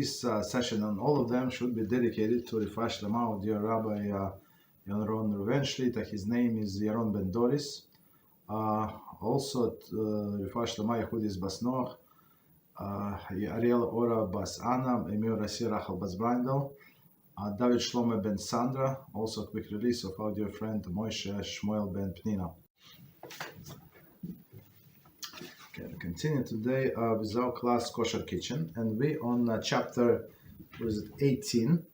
this session on all of them should be dedicated to Rifah Shlema of dear Rabbi Yaron Ruvenschlit. His name is Yaron Ben Doris. Also Rifah Shlema Yehudis Bas Noach, Ariel Ora Bas Anna, Emil Rasir Rachel Bas Brindel, David Shlomo Ben Sandra. Also a quick release of our dear friend Moshe Shmuel Ben Pnina. Okay, we continue today with our class Kosher Kitchen, and we on chapter 18,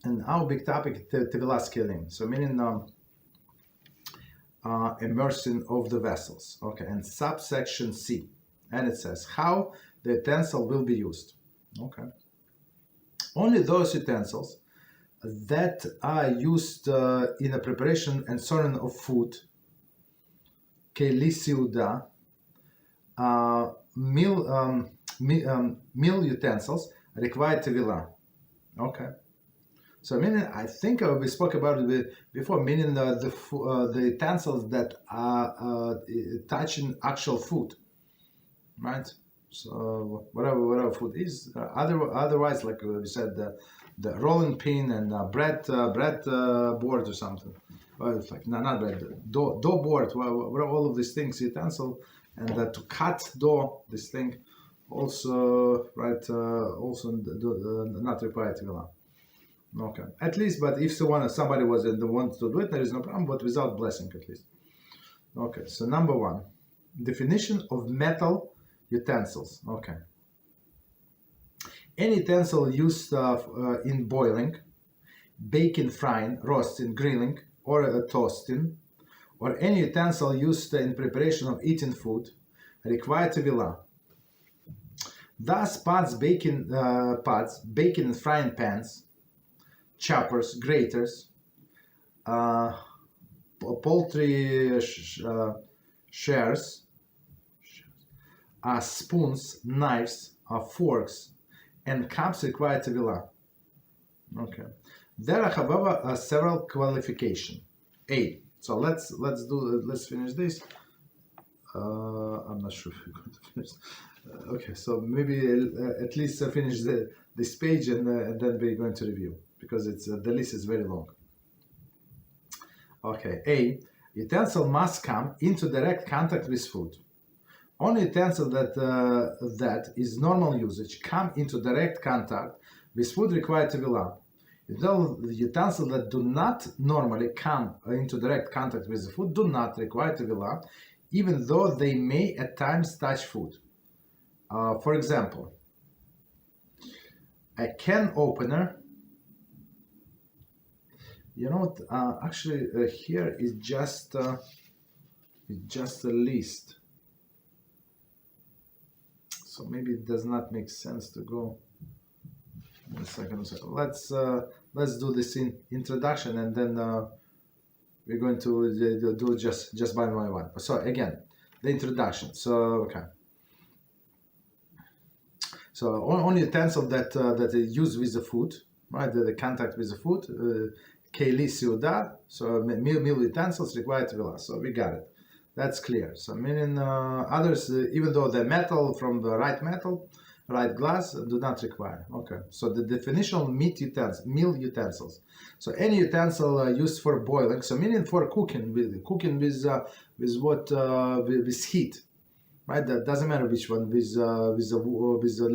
and our big topic Tevilas Keilim. So meaning immersing of the vessels. Okay, and subsection C, and it says how the utensil will be used. Okay, only those utensils that are used in the preparation and serving of food, Keilim, meal utensils require Tevilah. Okay, so meaning I think we spoke about it before. Meaning the utensils that are touching actual food, right? So whatever food is. Otherwise, like we said, the rolling pin and bread board or something. Well, it's like not bread, dough board. Well, all of these things, utensil. And to cut dough, this thing also, right, also not required Tevilah. Okay, at least, but if somebody was in the want to do it, there is no problem, but without blessing at least. Okay, so number one, definition of metal utensils. Okay, any utensil used in boiling, baking, frying, roasting, grilling, or toasting, or any utensil used in preparation of eating food, require Tevilah. Thus, baking and frying pans, choppers, graters, poultry shears, spoons, knives, forks, and cups require Tevilah. Okay. There are, however, several qualifications. A. So let's finish this. I'm not sure if we're going to finish. Okay, so maybe at least finish this page and then we're going to review, because the list is very long. Okay, A. Utensil must come into direct contact with food. Only utensil that is normal usage come into direct contact with food require Tevilah. The utensils that do not normally come into direct contact with the food do not require Tevilah, even though they may at times touch food. For example, a can opener. You know, actually, here is just a list. So maybe it does not make sense to go. One second. Let's do this introduction, and then we're going to do just by one. So again, the introduction. So okay. So only utensil that is used with the food, right? The contact with the food, Keilim. So meal utensils require Tevilah. So we got it. That's clear. So meaning others, even though they're metal from the right glass, do not require. Okay. So the definition of meal utensils. So any utensil used for boiling. So meaning for cooking with heat, right? That doesn't matter which one, with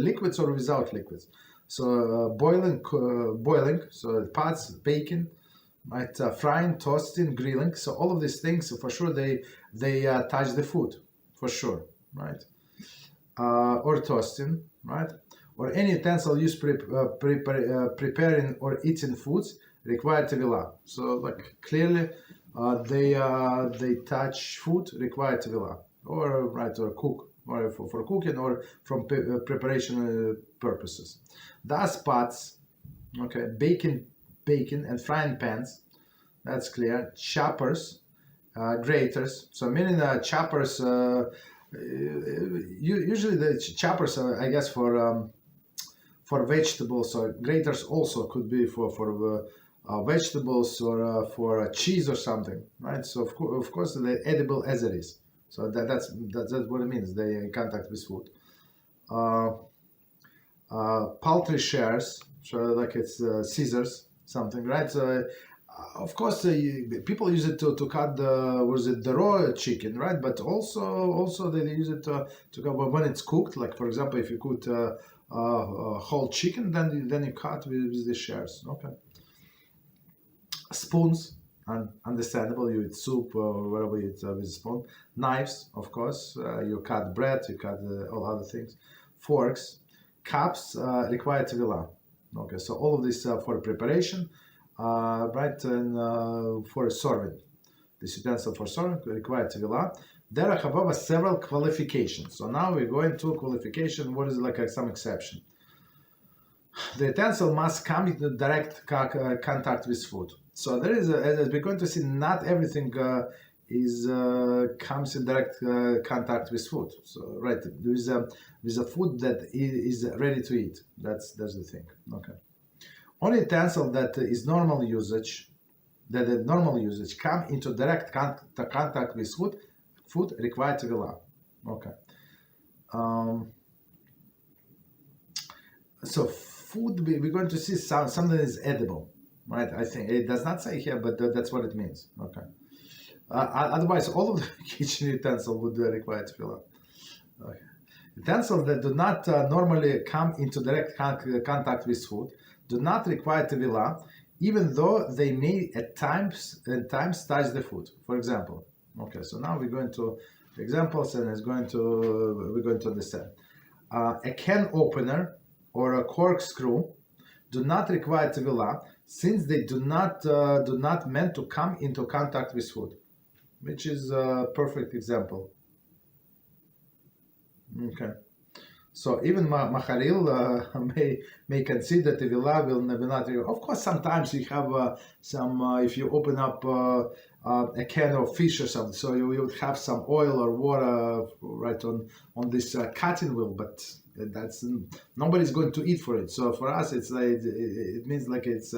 liquids or without liquids. So boiling. So pots, baking, right? Frying, toasting, grilling. So all of these things, for sure, they touch the food, for sure, right? Or toasting, right? Or any utensil used preparing or eating foods require Tevilah. So like clearly, they touch food, require Tevilah, or right, or cook, or for cooking, or from preparation purposes. Thus, pots, okay, baking and frying pans. That's clear. Choppers, graters. So meaning choppers. Usually the choppers are, I guess, for vegetables. So graters also could be for vegetables or for cheese or something, right? So of course they're edible as it is. So that's what it means. They in contact with food. poultry shears, so like it's scissors, something, right? So, of course, people use it to cut the raw chicken, right? But also they use it to cut when it's cooked. Like for example, if you cook whole chicken, then you cut with the shears. Okay. Spoons, understandable. You eat soup or whatever you eat with a spoon. Knives, of course. You cut bread. You cut all other things. Forks, cups require tevilah. Okay, so all of this for preparation. Right, and for serving, this utensil for serving required tevilah. There are, however, several qualifications. So now we're going to qualification. What is like some exception? The utensil must come into direct contact with food. So there is, as we're going to see, not everything comes in direct contact with food. So right, there is with a food that is ready to eat. That's the thing. Okay. Only utensil that is normal usage, come into direct contact with food require tevilah. Okay. So food, we're going to see something that is edible, right? I think it does not say here, but that's what it means. Okay. Otherwise, all of the kitchen utensils would require tevilah. Okay. Utensils that do not normally come into direct contact with food do not require tevilah, even though they may at times touch the food. For example, okay. So now we're going to examples, and we're going to understand. A can opener or a corkscrew do not require tevilah, since they do not meant to come into contact with food, which is a perfect example. Okay. So even Macharil may consider tevilah will not. Of course, sometimes you have some. If you open up a can of fish or something, so you would have some oil or water right on this cutting wheel, but that's nobody's going to eat for it. So for us, it's like it means like it's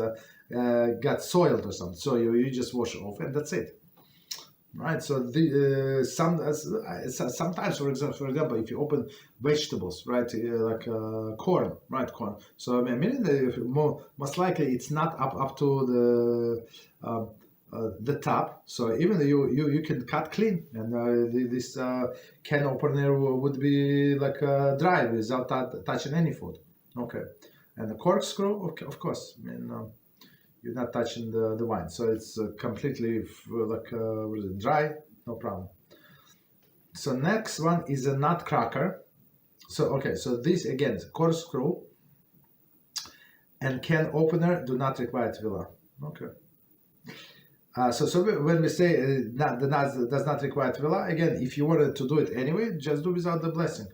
got soiled or something. So you just wash it off and that's it. Right, so sometimes, for example, if you open vegetables, right, like corn, right, corn. So I mean, most likely it's not up to the top. So even you can cut clean, and this can opener would be like dry without touching any food. Okay, and the corkscrew, okay, of course. I mean. You're not touching the wine, so it's completely like dry, no problem. So next one is a nutcracker. So okay, so this again, corkscrew and can opener do not require tevilah. Okay. So when we say the nut does not require tevilah, again, if you wanted to do it anyway, just do without the blessing,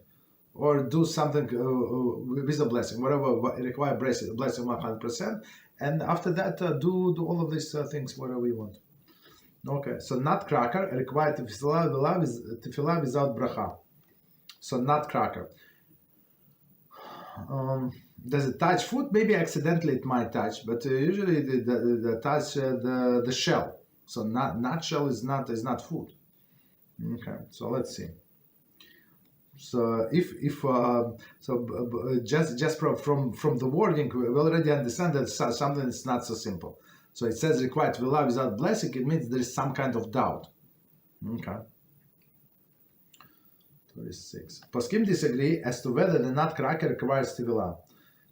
or do something with a blessing, whatever require blessing 100%. And after that, do all of these things whatever you want. Okay, so nutcracker required tefillah without bracha. So nutcracker. Does it touch food? Maybe accidentally it might touch, but usually the touch the shell. So nut shell is not food. Okay, so let's see. So just from the wording, we already understand that something is not so simple. So it says required tevilah without blessing. It means there is some kind of doubt. Okay. 26. Poskim disagree as to whether the nutcracker requires tevilah.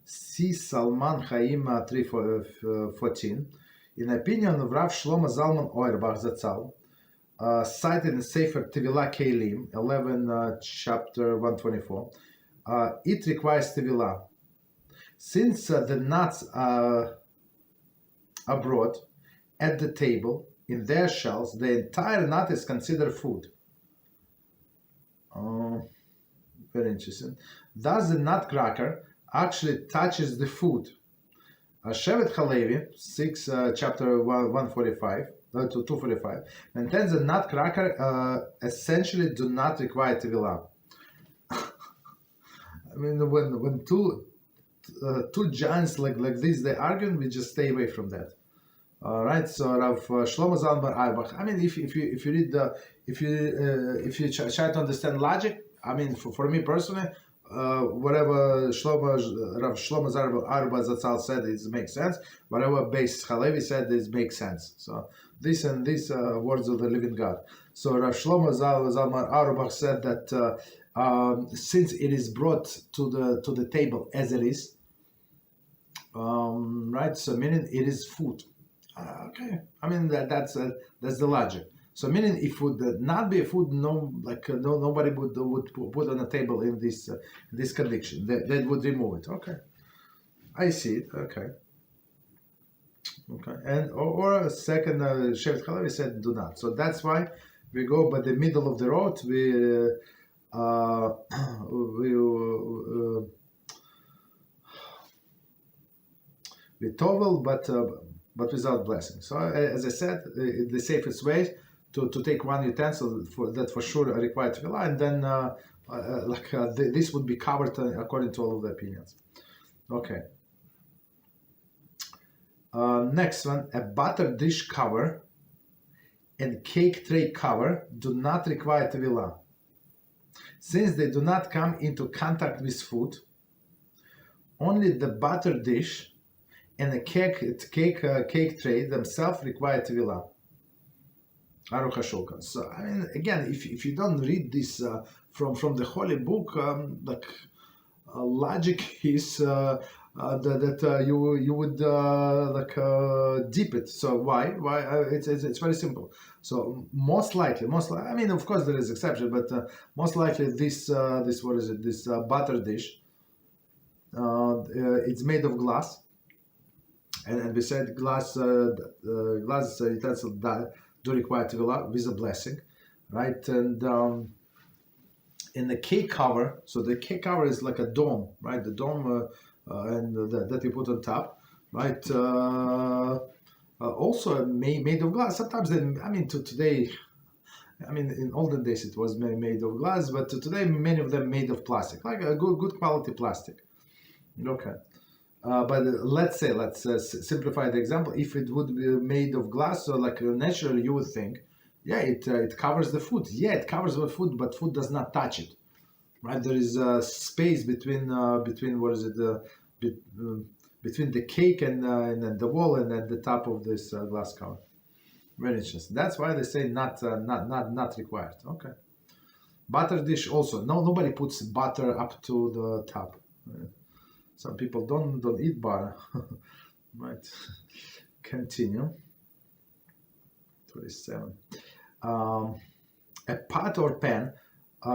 See Salman Chaim 3:14. In opinion of Rav Shlomo Zalman Auerbach Zatzal, cited in Sefer Tevilah Keilim, 11, chapter 124, it requires tevilah. Since the nuts are brought at the table in their shells, the entire nut is considered food. Very interesting. Thus, the nutcracker actually touches the food. Shevet Halevi, 6, chapter 145, to 245, maintains the nutcracker essentially do not require tevilah. I mean, when two giants like this they argue, we just stay away from that. All right. So Rav Shlomo Zalman Auerbach. I mean, if you read if you try to understand logic, I mean, for me personally, whatever Rav Shlomo Arba Zatzal said, it makes sense. Whatever Beis Halevi said, it makes sense. So this and these words of the living God. So Rav Shlomo Zalman Auerbach said that since it is brought to the table as it is, right? So meaning it is food. Okay, I mean that's the logic. So meaning if it would not be a food, nobody would put on a table in this condition. They would remove it. Okay, I see it. Okay, and or a second, Shevet Halevi said do not. So that's why we go by the middle of the road. We Tovel, but without blessing. So as I said, the safest way to take one utensil for sure required Tevilah, and then this would be covered according to all of the opinions. Okay. Next one, a butter dish cover and cake tray cover do not require Tevilah, since they do not come into contact with food. Only the butter dish and the cake tray themselves require Tevilah. Aruch HaShulchan. So I mean, again, if you don't read this from the holy book, logic is that you would dip it. So why? It's very simple. So most likely, I mean, of course there is exception, but most likely this butter dish, it's made of glass. And we said glass utensil do require Tevilah with a blessing, right? And in the cake cover, so the cake cover is like a dome, right? The dome that you put on top, right? Also made of glass. Sometimes, today, in olden days it was made of glass, but today many of them made of plastic, like a good quality plastic. Okay. But let's simplify the example. If it would be made of glass, so naturally you would think, yeah, it covers the food. Yeah, it covers the food, but food does not touch it, right? There is a space between between the cake and the wall and then the top of this glass cover. Very interesting. That's why they say not required. Okay. Butter dish also. Nobody puts butter up to the top. Some people don't eat butter. Right. Continue. 27. A pot or pan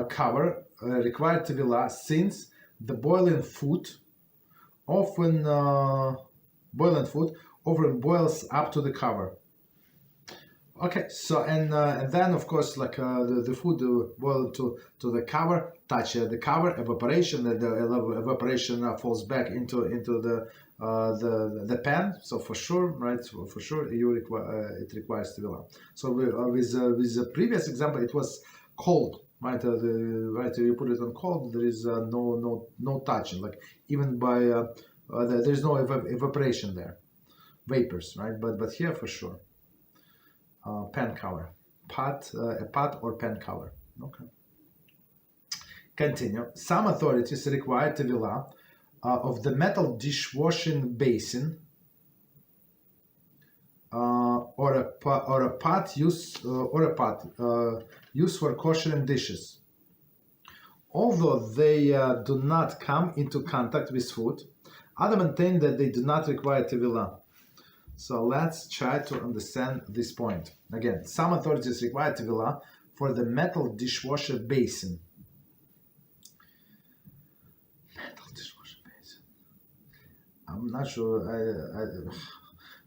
cover required Tevilah, since the boiling food often boils up to the cover. Okay, so and then of course the food boiled to the cover, touch the cover, evaporation, and the evaporation falls back into the pan. So for sure, right? For sure, it requires Tevilah. So with the previous example, it was cold, right? You put it on cold, there is no touching, like even by there is no evaporation there, vapors, right? But here for sure. Pan cover, a pot or pan cover. Okay. Continue. Some authorities require Tevilah of the metal dishwashing basin or a pot used for koshering dishes. Although they do not come into contact with food, others maintain that they do not require Tevilah. So let's try to understand this point. Again, some authorities require Tevilah for the metal dishwasher basin. Metal dishwasher basin. I'm not sure.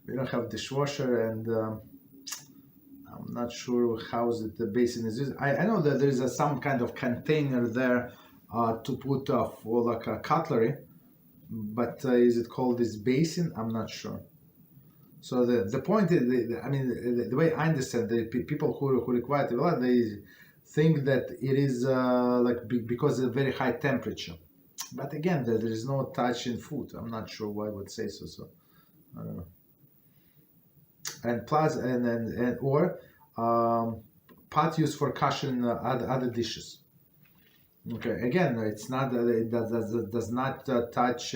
We don't have dishwasher, and I'm not sure how the basin is used. I know that there is some kind of container there to put for like a cutlery, but is it called this basin? I'm not sure. So the point is, the way I understand, the people who require Tevilah, they think that it is because of very high temperature. But again, there is no touch in food. I'm not sure why I would say so. So I don't know. And plus, or pot used for Kosher and other dishes. Okay, again, it's not it does not touch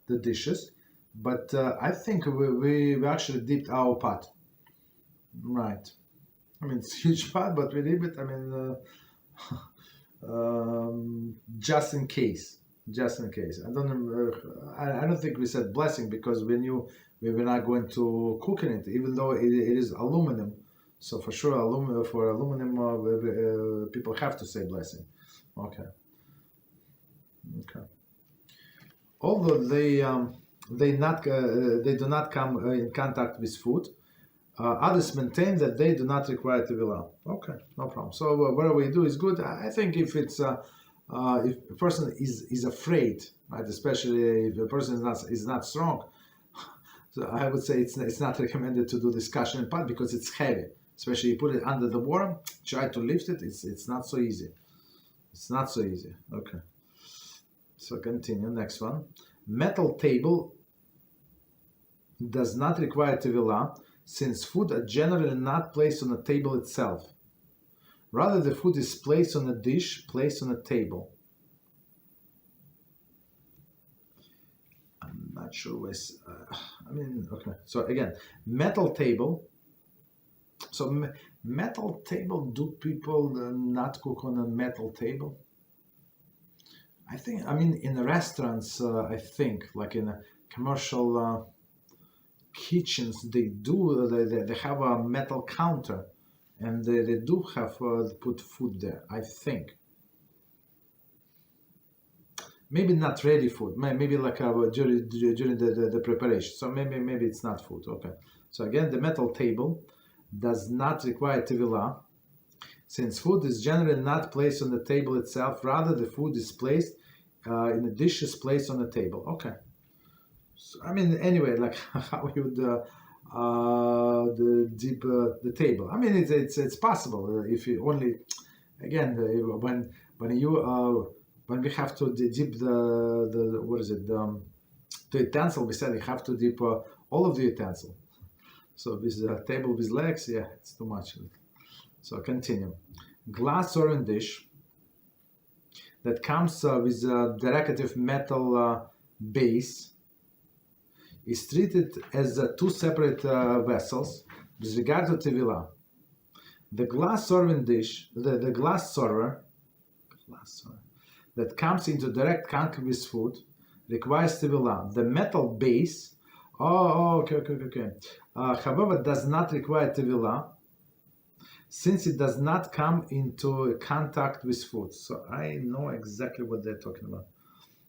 the dishes, but I think we actually dipped our pot, right? I mean, it's a huge pot, but we dip it. I mean, just in case, just in case. I don't know. I don't think we said blessing because we knew we were not going to cook in it, even though it is aluminum. So for sure, aluminum, people have to say blessing. Okay, okay. Although they do not come in contact with food. Others maintain that they do not require Tevilah. Okay, no problem. So whatever we do is good. I think if it's if a person is afraid, right, especially if a person is not strong, so I would say it's not recommended to do discussion in pot because it's heavy. Especially you put it under the water, try to lift it. It's not so easy. It's not so easy. Okay. So continue. Next one. Metal table does not require Tevilah, since food are generally not placed on the table itself. Rather, the food is placed on a dish, placed on a table. I'm not sure where. Okay. So again, metal table. So metal table. Do people not cook on a metal table? I think. I mean, in restaurants, I think, like in a commercial kitchens, they have a metal counter, and they do have put food there. I think. Maybe not ready food. Maybe like during the preparation. So maybe it's not food. Okay. So again, the metal table does not require Tevilah, since food is generally not placed on the table itself. Rather, the food is placed in the dishes placed on the table. Okay. So, I mean, anyway, like how you would dip the table. I mean, it's possible if you only, again, when we have to dip the what is it the utensil, we said you have to dip all of the utensil. So with the table with legs, yeah, it's too much. So continue. Glass or in dish that comes with a decorative metal base is treated as two separate vessels with regard to Tevilah. The glass serving dish, the glass server that comes into direct contact with food requires Tevilah. The metal base, okay. However, does not require Tevilah since it does not come into contact with food. So I know exactly what they're talking about.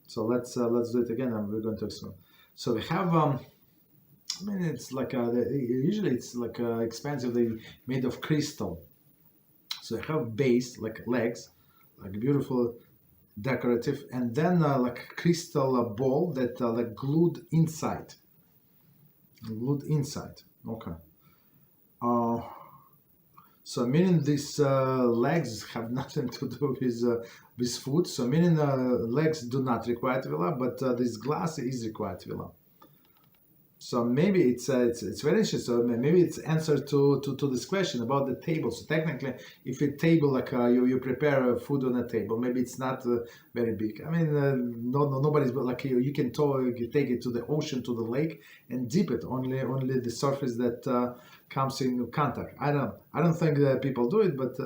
So let's do it again, and we're going to explain. So we have I mean, it's like usually it's like expensively made of crystal. So I have base like legs, like beautiful decorative, and then like crystal ball that like glued inside. Okay. So meaning these legs have nothing to do with food. So meaning legs do not require Tevilah, but this glass is required Tevilah. So maybe it's very interesting. So maybe it's answer to this question about the table. So technically, if a table like you prepare food on a table, maybe it's not very big. I mean, nobody's like you can take it to the ocean, to the lake, and dip it. Only the surface that comes in contact. I don't think that people do it, but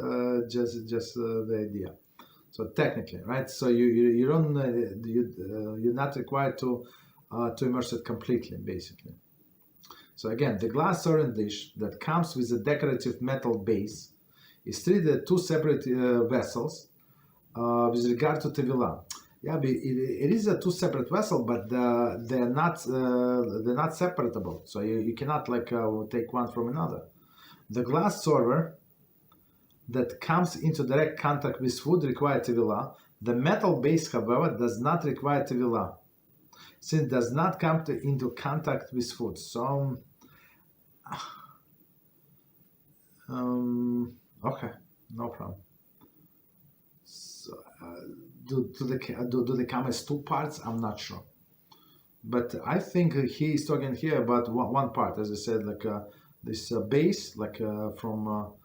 just the idea. So technically, right? So you don't you're not required to immerse it completely, basically. So again, the glass serving dish that comes with a decorative metal base is treated as two separate vessels with regard to Tevilah. Yeah, it is a two separate vessel, but they're not separable. So you cannot like take one from another. The glass server that comes into direct contact with food requires Tevilah. The metal base, however, does not require Tevilah, since it does not come into contact with food. So, okay, no problem. So, do they come as two parts? I'm not sure, but I think he is talking here about one part, as I said, like this base, like from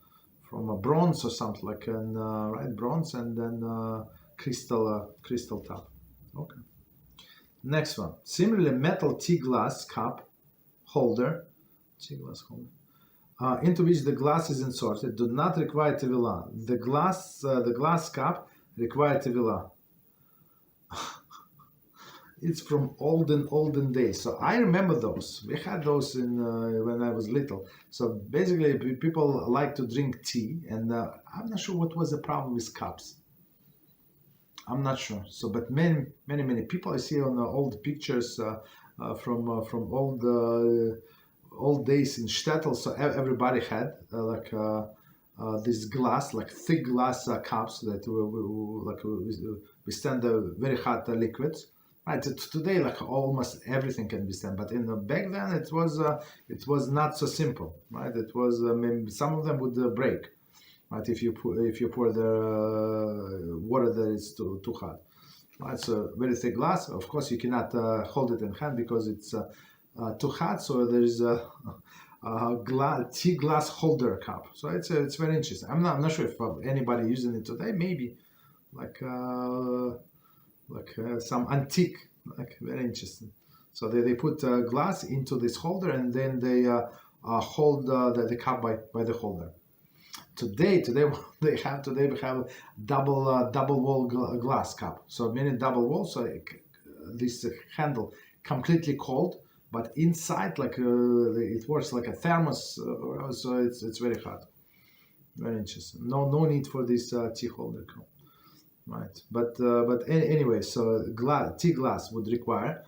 from a bronze or something like an right, bronze, and then crystal top. Okay. Next one. Similarly, metal tea glass cup holder, into which the glass is inserted, do not require Tevilah. The glass cup require Tevilah. It's from olden days. So I remember those. We had those in when I was little. So basically, people like to drink tea, and I'm not sure what was the problem with cups. I'm not sure. So, but many people I see on old pictures from old days in shtetl. So everybody had this glass, like thick glass cups that withstand the very hot liquids. Right. Today, like almost everything can be stand, but in back then it was not so simple. Right. It was maybe some of them would break. Right, if you pour the water that is too hot. Right, so very thick glass. Of course, you cannot hold it in hand because it's too hot. So there is a tea glass holder cup. So it's very interesting. I'm not sure if anybody using it today. Maybe like some antique, like very interesting. So they put glass into this holder, and then they hold the cup by the holder. Today we have double wall glass cup. So meaning double wall, so this handle completely cold, but inside it works like a thermos. So it's very hot, very interesting. No need for this tea holder cup, right? But anyway, so tea glass would require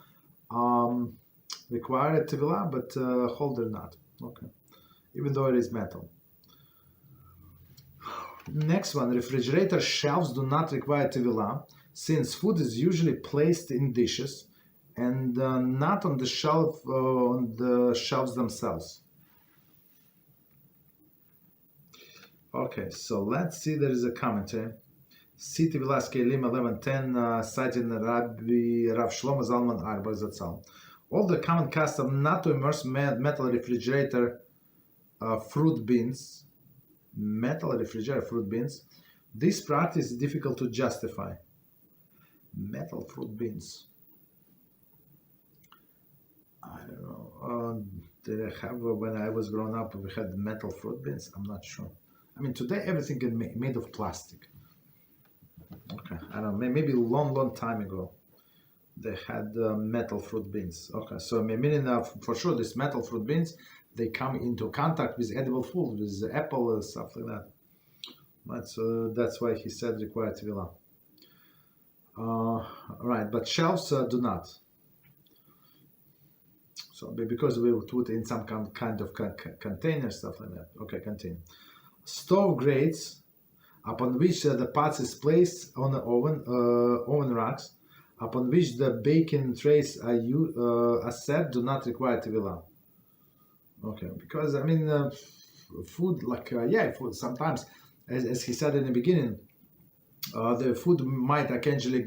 a Tevilah, but holder not. Okay, even though it is metal. Next one, refrigerator shelves do not require Tevilah, since food is usually placed in dishes and not on the shelves themselves. Okay, so let's see. There is a commentary. See Tevilas Keilim 11:10, citing Rabbi Rav Shlomo Zalman Arba Zatzal. All the common custom not to immerse metal refrigerator fruit bins. This practice is difficult to justify. Metal fruit bins. I don't know. Did I have when I was growing up? We had metal fruit bins. I'm not sure. I mean, today everything is made of plastic. Okay, I don't know. Maybe a long time ago, they had metal fruit bins. Okay, so meaning for sure, these metal fruit bins, they come into contact with edible food, with apple, stuff like that. Right, so that's why he said require Tevilah. Right, but shelves do not. So because we would put in some kind of container, stuff like that. Okay, continue. Stove grates, upon which the pots is placed on the oven racks, upon which the baking trays are set, do not require Tevilah. Okay, because I mean, food food sometimes, as he said in the beginning, the food might occasionally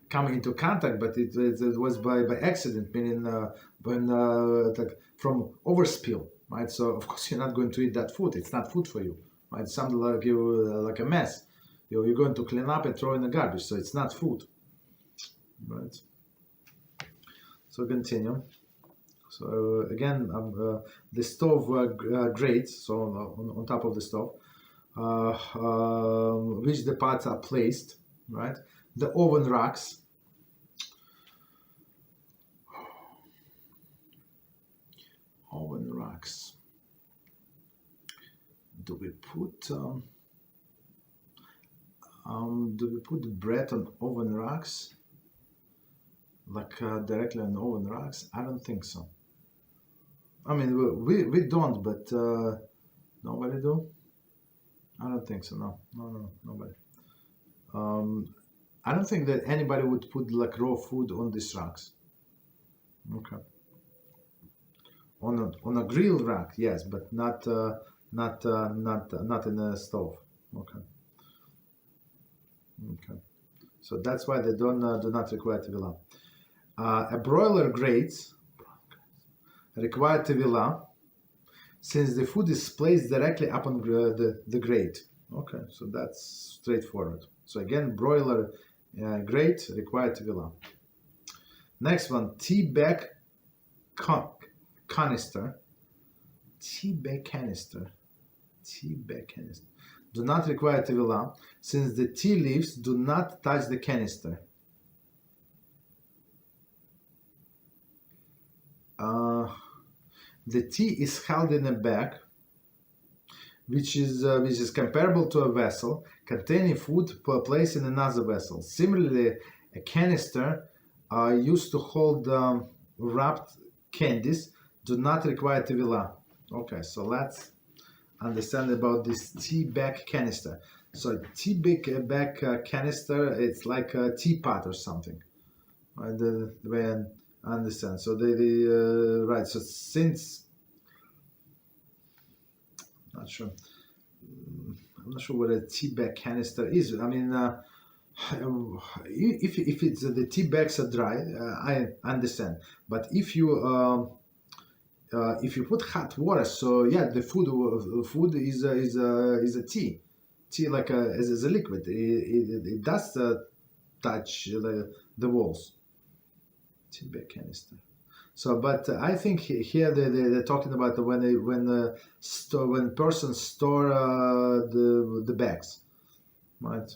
come into contact, but it was by accident, meaning from overspill, right? So of course you're not going to eat that food. It's not food for you, right? Something like a mess. You're going to clean up and throw in the garbage, so it's not food, right? So continue. So again, the stove grates, so on top of the stove, which the pots are placed, right? The oven racks. Oven racks. Do we put bread on oven racks? Like directly on oven racks? I don't think so. I mean, we don't, but nobody do? I don't think so. No, nobody. I don't think that anybody would put like raw food on these racks. Okay. On a grill rack, yes, but not in a stove. Okay. Okay. So that's why they do not require Tevilah. A broiler grates require Tevilah, since the food is placed directly upon the grate. Okay, so that's straightforward. So again, broiler grate required Tevilah. Next one, tea bag canister. Tea bag canister. Tea bag canister. Do not require Tevilah, since the tea leaves do not touch the canister. The tea is held in a bag, which is comparable to a vessel containing food placed in another vessel. Similarly, a canister used to hold wrapped candies do not require Tevilah. Okay, so let's understand about this tea bag canister. So tea bag canister, it's like a teapot or something. Right, the way I understand. So right. So since I'm not sure what a tea bag canister is. I mean, if it's the tea bags are dry, I understand. But if you put hot water, so yeah, the food is a tea like as a liquid. It does touch the walls. Tea bag canister. So, but I think here they're talking about when persons store the bags, right?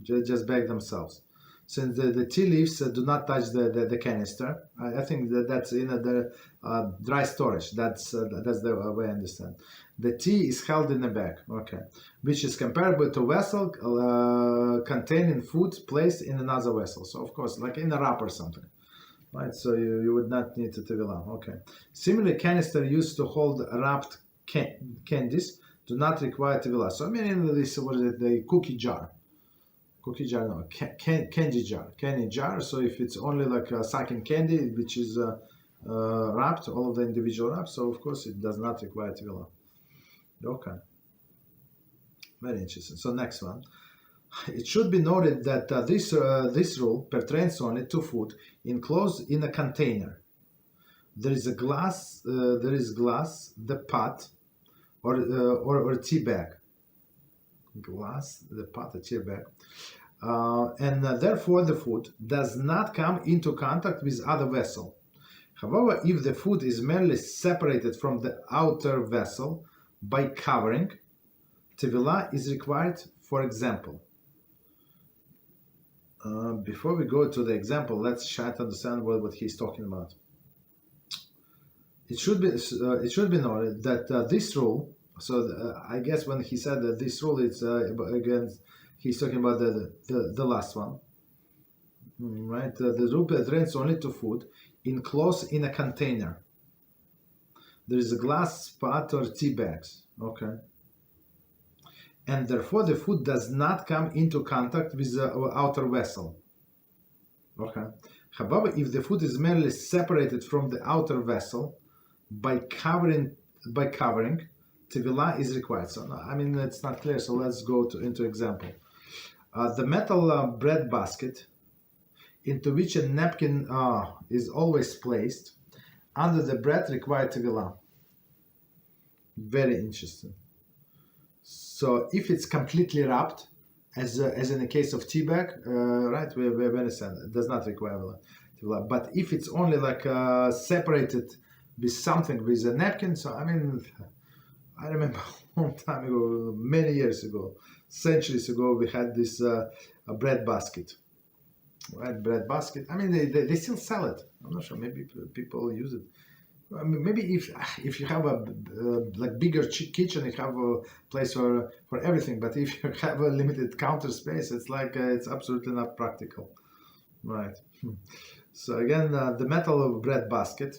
Just bag themselves. Since the tea leaves do not touch the canister, I think that's in the dry storage. That's the way I understand. The tea is held in a bag, okay, which is comparable to a vessel containing food placed in another vessel. So of course, like in a wrap or something. Right, so you would not need to Tevilah. Okay. Similarly, canister used to hold wrapped candies do not require Tevilah. So I mean, this was the cookie jar. Cookie jar, no, candy jar. So if it's only like sucking candy, which is wrapped, all of the individual wraps, so of course it does not require Tevilah. Okay. Very interesting. So next one. It should be noted that this rule pertains only to food enclosed in a container. There is glass, the pot, or tea bag. Glass, the pot, the tea bag. And therefore the food does not come into contact with other vessel. However, if the food is merely separated from the outer vessel by covering, Tevilah is required. For example, before we go to the example, let's try to understand what he's talking about. It should be noted that this rule. So I guess when he said that this rule, it's again he's talking about the last one, right? The rule pertains only to food enclosed in a container. There is a glass pot or tea bags, okay, and therefore the food does not come into contact with the outer vessel. Okay. However, if the food is merely separated from the outer vessel by covering, Tevilah is required. So I mean it's not clear. So let's go into example. The metal bread basket into which a napkin is always placed under the bread required Tevilah. Very interesting. So if it's completely wrapped, as in the case of tea bag, right, we understand it does not require Tevilah. But if it's only like separated with something with a napkin, so I mean, I remember a long time ago, many years ago, centuries ago, we had this a bread basket, right? Bread basket. I mean, they still sell it. I'm not sure. Maybe people use it. I mean, maybe if you have a like bigger kitchen, you have a place for everything. But if you have a limited counter space, it's like it's absolutely not practical, right? So again, the metal bread basket,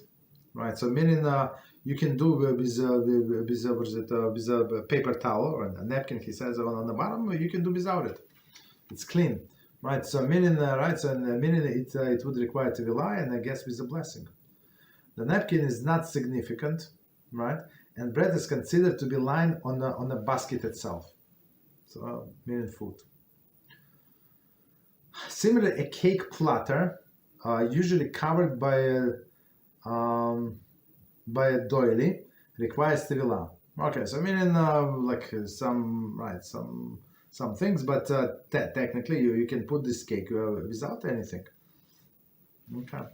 right? So meaning you can do with a paper towel or a napkin. He says on the bottom, you can do without it. It's clean, right? So meaning right, so meaning it would require Tevilah, and I guess with a blessing. The napkin is not significant, right? And bread is considered to be lying on the basket itself. So, meaning food. Similarly, a cake platter, usually covered by a doily, requires Tevilah. Okay, so meaning some things, but technically you can put this cake without anything. Okay,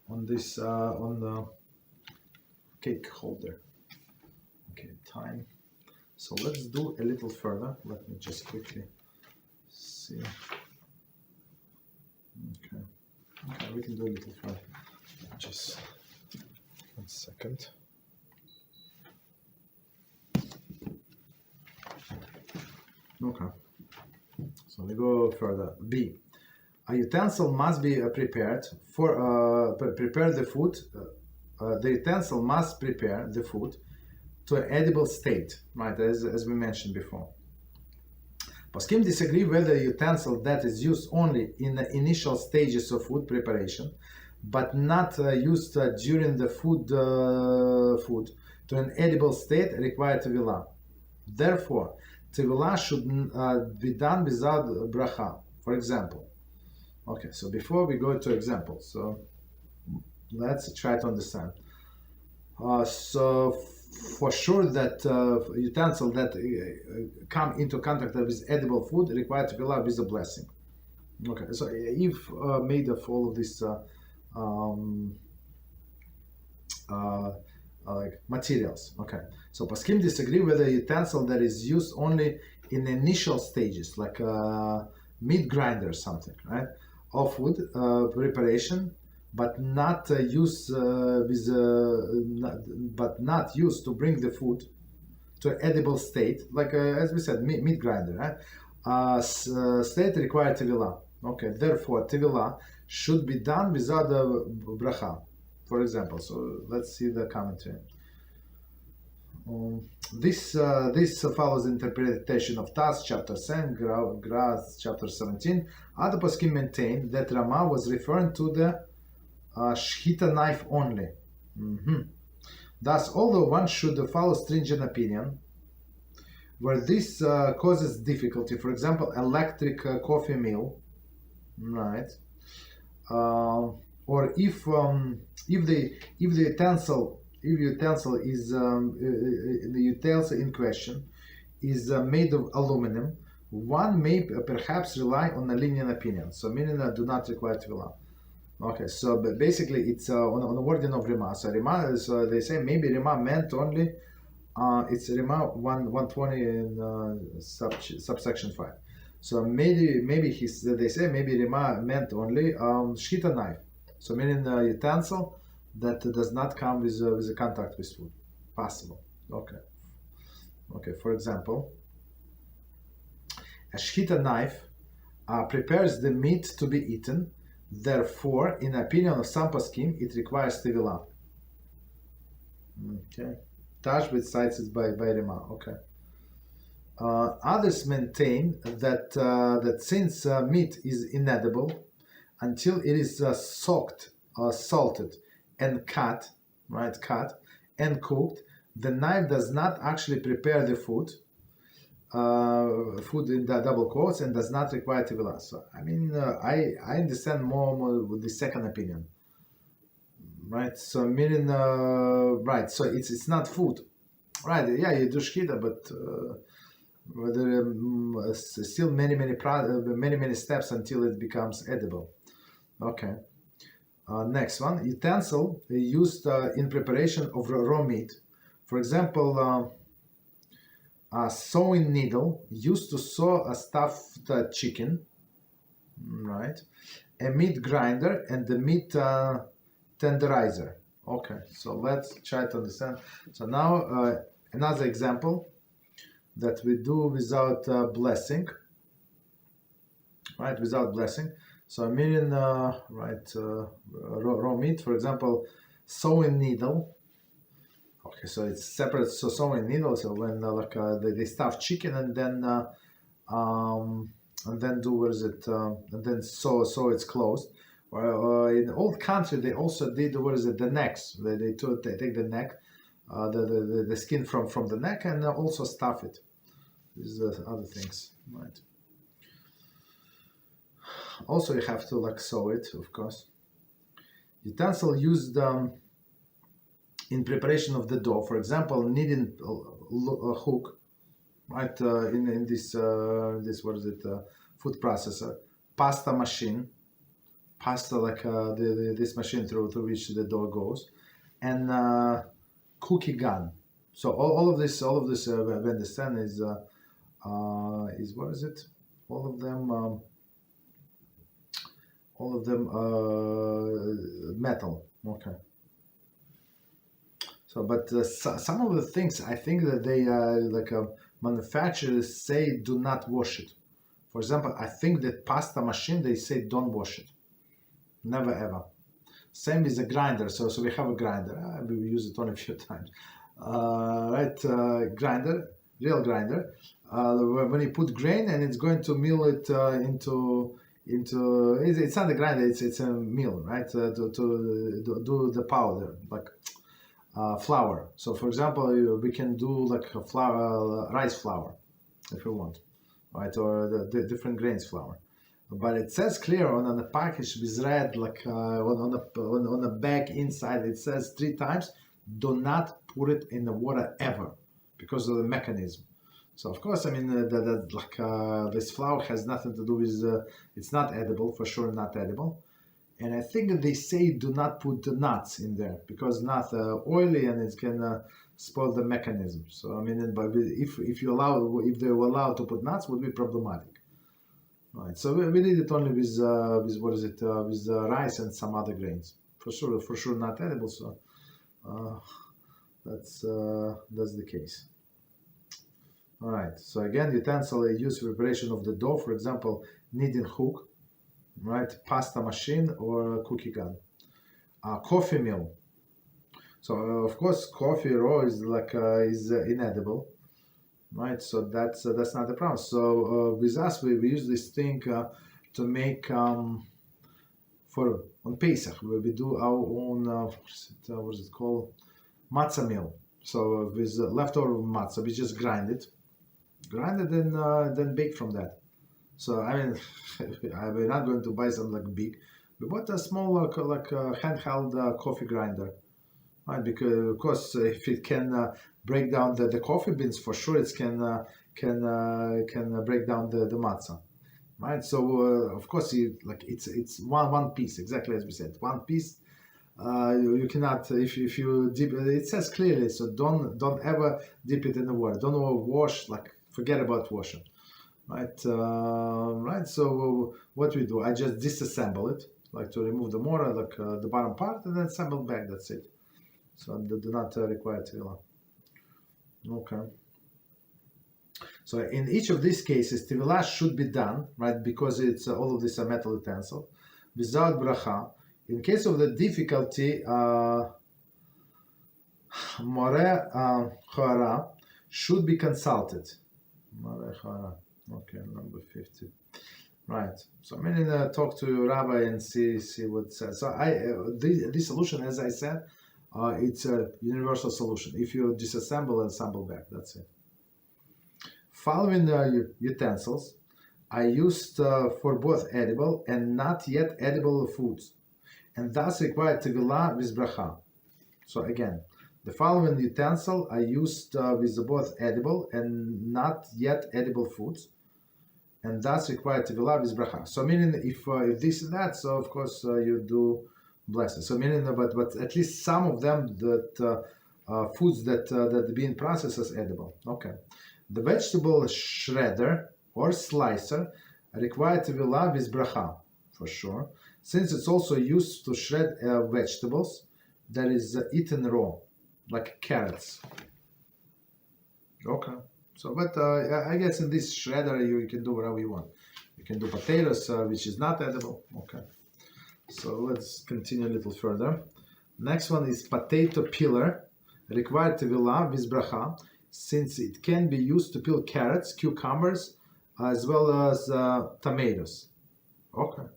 on this on the cake holder. Okay, time. So let's do a little further. Let me just quickly see. Okay, we can do a little further. Just 1 second. Okay, so we go further. B. A utensil must be prepared for prepare the food. The utensil must prepare the food to an edible state, right? As we mentioned before. Poskim disagree whether a utensil that is used only in the initial stages of food preparation, but not used during the food to an edible state require Tevilah. Therefore, Tevilah should be done without bracha. For example, okay. So before we go to examples, so let's try to understand. So for sure that utensil that come into contact with edible food require Tevilah with a blessing. Okay, so if made of all of this like materials. Okay, so poskim disagree whether a utensil that is used only in initial stages, like meat grinder or something, right, of food preparation, but not used but not used to bring the food to edible state, like as we said, meat grinder, right? State require Tevilah. Okay, therefore Tevilah should be done without the bracha. For example, so let's see the commentary. This follows the interpretation of Tas chapter 10, Graz chapter 17. Other poskim maintain that Rama was referring to the shchita knife only. Thus, although one should follow stringent opinion, where this causes difficulty, for example, electric coffee mill, right? Or if the utensil is the utensil in question is made of aluminum, one may perhaps rely on a lenient opinion. So meaning do not require Tevilah. Okay, so but basically it's on the wording of Rima. So Rima, so they say maybe Rima meant only it's Rima 120 in subsection 5. So maybe they say maybe Rima meant only shchita knife. So meaning utensil that does not come with a contact with food. Possible. Okay. For example, a shchita knife prepares the meat to be eaten. Therefore, in opinion of some poskim, it requires Tevilah. Okay. Tashbit cites it by Rima. Okay. Others maintain that since meat is inedible until it is soaked, salted, and cut and cooked, the knife does not actually prepare the food in the double quotes, and does not require Tevilah. So I mean, I understand more with the second opinion, right? So meaning, right? So it's not food, right? Yeah, you do shchita, but still many steps until it becomes edible. Okay. Next one, utensil used in preparation of raw meat. For example, a sewing needle used to sew a stuffed chicken, right? A meat grinder and the meat tenderizer. Okay, so let's try to understand. So now another example that we do without blessing, right? Without blessing. So meaning, raw meat, for example, sewing needle. Okay, so it's separate. So sewing needle. So when they stuff chicken and then do what is it? And then sew it's closed. In old country, they also did what is it? The necks. They take the neck, the skin from the neck, and also stuff it. These are other things, right? Also, you have to sew it, of course. Utensil used in preparation of the dough. For example, kneading hook, right? In this what is it? Food processor, pasta machine, pasta like this machine through which the dough goes, and cookie gun. So all of this we understand is what is it? All of them metal. Okay. So, but some of the things I think that they manufacturers say do not wash it. For example, I think that pasta machine they say don't wash it, never ever. Same with the grinder. So we have a grinder. We use it only a few times. Right, grinder, real grinder. When you put grain and it's going to mill it into it's not a grinder. It's a mill, right? To do the powder like. Flour. So, for example, we can do like a flour, rice flour, if you want, right, or the different grains flour. But it says clear on the package BeEzrat, like on the back inside, it says 3 times, do not put it in the water ever, because of the mechanism. So, of course, I mean this flour has nothing to do with. It's not edible, for sure, not edible. And I think they say do not put the nuts in there because nuts are oily and it can spoil the mechanism. So I mean, but if they were allowed to put nuts, would be problematic. Right. So we did it only with what is it with rice and some other grains. For sure not edible. So that's the case. All right. So again, utensil used for preparation of the dough. For example, kneading hook. Right, pasta machine or cookie gun, coffee mill. So of course, coffee raw is inedible, right? So that's not the problem. So with us, we use this thing to make for on Pesach where we do our own what is it called, matzah meal. So with leftover matzah, we just grind it and then bake from that. So I mean, we're not going to buy something like big. We bought a small handheld coffee grinder, right? Because of course, if it can break down the coffee beans, for sure it can break down the matzah, right? So of course, it's one piece, exactly as we said, one piece. You cannot if you dip. It says clearly, so don't ever dip it in the water. Don't wash. Forget about washing. Right, right. So what we do, I just disassemble it, to remove the motor, the bottom part, and then assemble back. That's it. So they do not require Tevilas. Okay. So in each of these cases, Tevilas should be done, right, because it's all of these are metal utensil, without bracha. In case of the difficulty, More Chara should be consulted. More Chara. Okay, number 50. Right. So I'm going to talk to Rabbi and see what it says. So this solution, as I said, it's a universal solution. If you disassemble and assemble back, that's it. Following the utensils, I used for both edible and not yet edible foods, and thus required Tevilah with bracha. So again, the following utensil I used with both edible and not yet edible foods, and thus required Tevilah with bracha. So meaning if this and that, so of course you do blessing. So meaning, but at least some of them that foods that being processed as edible. Okay, the vegetable shredder or slicer required Tevilah with bracha for sure, since it's also used to shred vegetables that is eaten raw, like carrots. Okay. So, but I guess in this shredder you can do whatever you want. You can do potatoes, which is not edible. Okay. So let's continue a little further. Next one is potato peeler, required Tevilah with bracha, since it can be used to peel carrots, cucumbers, as well as tomatoes. Okay.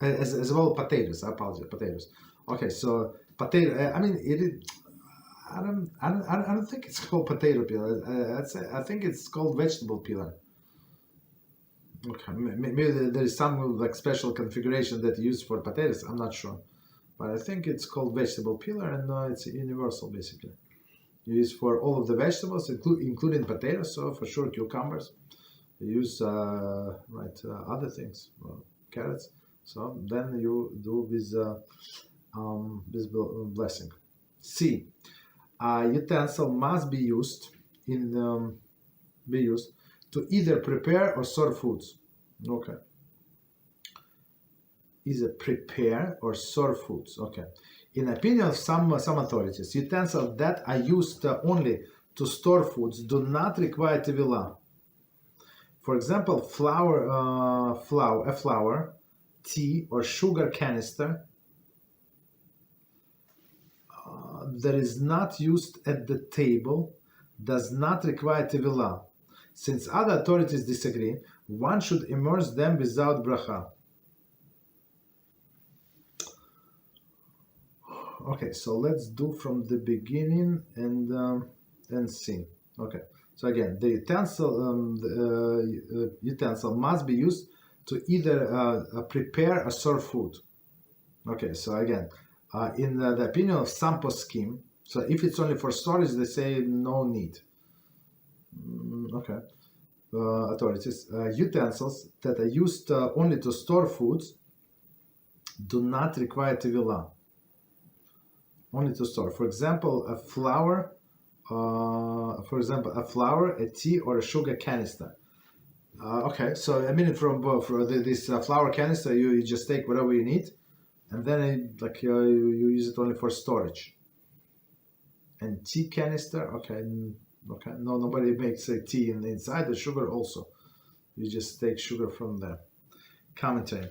As well potatoes. I apologize. Potatoes. Okay. So potato. I mean it. I don't think it's called potato peeler. I think it's called vegetable peeler. Okay, maybe there is some special configuration that you use for potatoes. I'm not sure, but I think it's called vegetable peeler, and it's universal basically. You use for all of the vegetables, including potatoes, so for sure cucumbers. You use other things, carrots. So then you do this blessing. C. Utensil must be used to either prepare or serve foods. Okay. Either prepare or serve foods. Okay. In opinion of some authorities, utensils that are used only to store foods do not require Tevilah. For example, flour, tea, or sugar canister that is not used at the table does not require Tevilah. Since other authorities disagree, one should immerse them without bracha. Okay, so let's do from the beginning and see. Okay, so again, the utensil must be used to either prepare or serve food. Okay, so again, in the opinion of some poskim, so if it's only for storage, they say no need. Okay, authorities, utensils that are used only to store foods do not require Tevilah. Only to store. For example, a flour, a tea, or a sugar canister. Okay, so I mean, for this flour canister, you just take whatever you need, and then you use it only for storage. And tea canister, okay, no, nobody makes a tea inside the sugar. Also, you just take sugar from there. Commentary.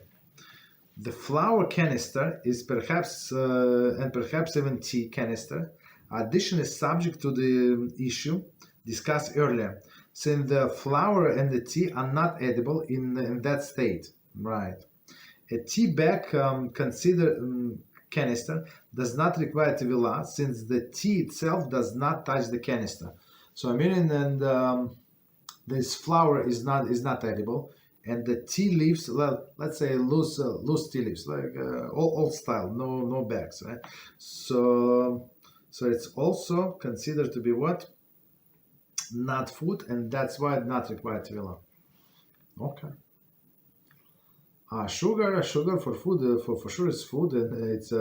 The flour canister is perhaps even tea canister. Addition is subject to the issue discussed earlier, since the flour and the tea are not edible in that state. Right. A tea bag canister does not require Tevilah, since the tea itself does not touch the canister. So I mean, this flour is not edible. And the tea leaves, let's say loose tea leaves, like old style, no bags, right? So it's also considered to be what? Not food, and that's why it not required Tevilah. Okay. Sugar for food, for sure it's food, and it's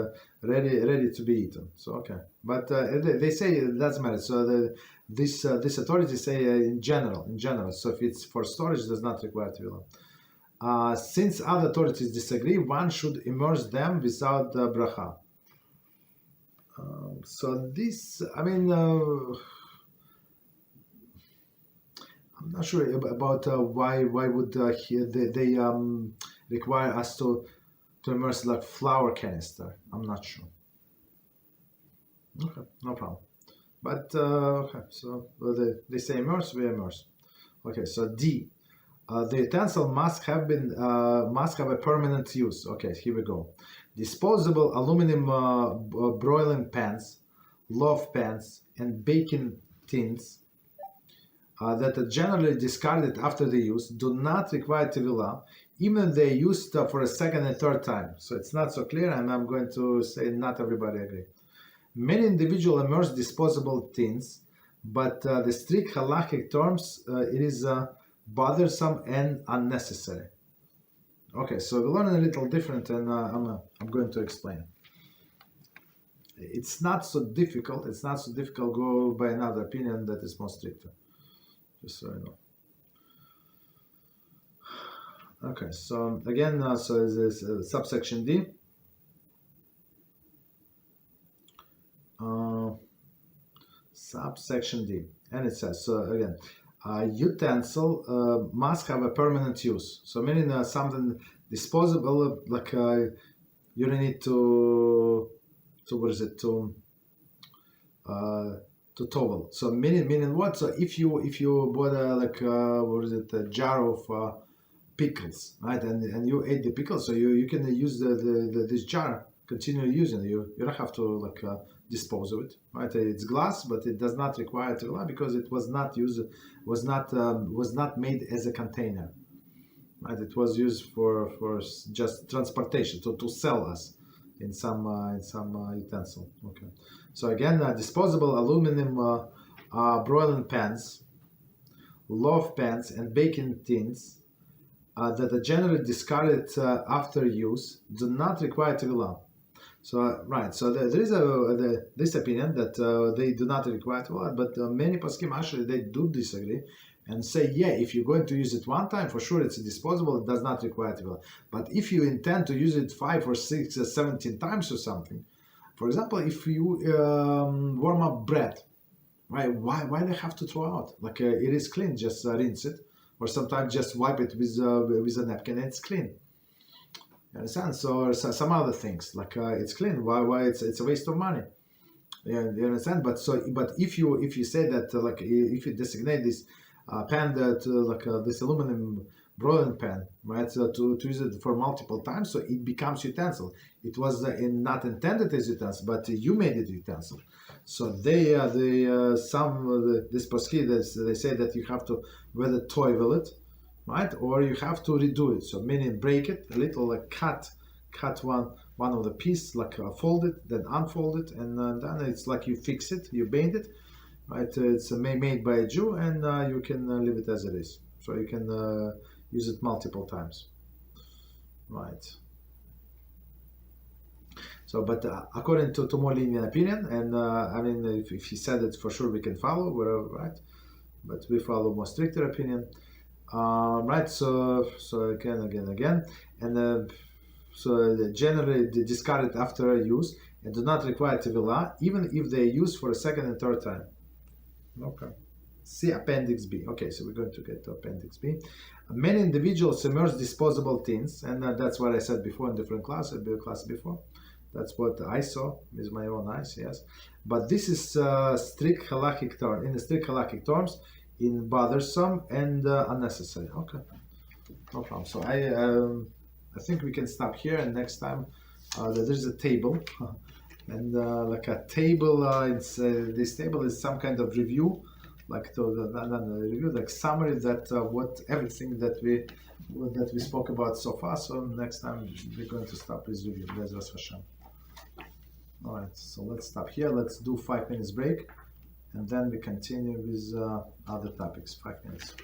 ready to be eaten. So okay, but they say it doesn't matter. So this authorities say in general. So if it's for storage, it does not require Tevilah. Since other authorities disagree, one should immerse them without bracha. So this, I mean, I'm not sure about why would they require us to immerse like flour canister. I'm not sure. Okay, no problem. But okay, so they say immerse, we immerse. Okay, so D. The utensil must have a permanent use. Okay, here we go. Disposable aluminum broiling pans, loaf pans, and baking tins that are generally discarded after the use do not require Tevilah, even if they are used for a second and third time. So it's not so clear, and I'm going to say not everybody agree. Many individuals immerse disposable tins, but the strict halachic terms, it is bothersome and unnecessary. Okay, so we're learning a little different, and I'm going to explain. It's not so difficult. Go by another opinion that is more stricter. Just so you know. Okay, so again, so this subsection D. Subsection D, and it says, so again, utensil must have a permanent use. So meaning something disposable, like you don't need to Tovel. So meaning what? So if you bought a jar of pickles, right, and you ate the pickles, so you can use this jar, continue using it. You don't have to dispose of it, right? It's glass, but it does not require Tevilah because it was not made as a container, right? It was used for just transportation to sell us. in some utensil. Okay. So again, disposable aluminum broiling pans, loaf pans, and baking tins that are generally discarded after use do not require Tevilah. So right, so there is this opinion that they do not require Tevilah, but many poskim actually they do disagree and say, yeah, if you're going to use it one time, for sure it's disposable, it does not require Tevilah. But if you intend to use it 5 or 6 or 17 times or something, for example, if you warm up bread, right? Why they have to throw out? Like it is clean, just rinse it, or sometimes just wipe it with a napkin and it's clean. You understand? So some other things like it's clean. Why it's a waste of money? Yeah, you understand? But if you say that like if you designate this pan that this aluminum broiling pan, right? So to use it for multiple times, so it becomes utensil. It was not intended as utensil, but you made it utensil. So this poskim they say that you have to whether tovel it, right, or you have to redo it. So meaning break it a little, like cut one of the piece, like fold it, then unfold it, and then it's like you fix it, you bend it, right? It's made by a Jew, and you can leave it as it is. So you can use it multiple times, right? So, but according to more lenient opinion, and I mean, if he said it, for sure we can follow, whatever, right? But we follow more stricter opinion, right? So again, and so generally they discard it after use and do not require Tevilah, even if they are used for a second and third time. Okay. See Appendix B. Okay, so we're going to get to Appendix B. Many individuals immerse disposable tins, and that's what I said before in different class before. That's what I saw with my own eyes, yes. But this is strict halachic term. In the strict halachic terms, in bothersome and unnecessary. Okay, no problem. So I think we can stop here, and next time there's a table, and like a table. This table is some kind of review, like review, like summary that what everything that we spoke about so far. So next time we're going to stop with review. BeEzrat HaShem. All right, so let's stop here. Let's do 5 minutes break, and then we continue with other topics. 5 minutes.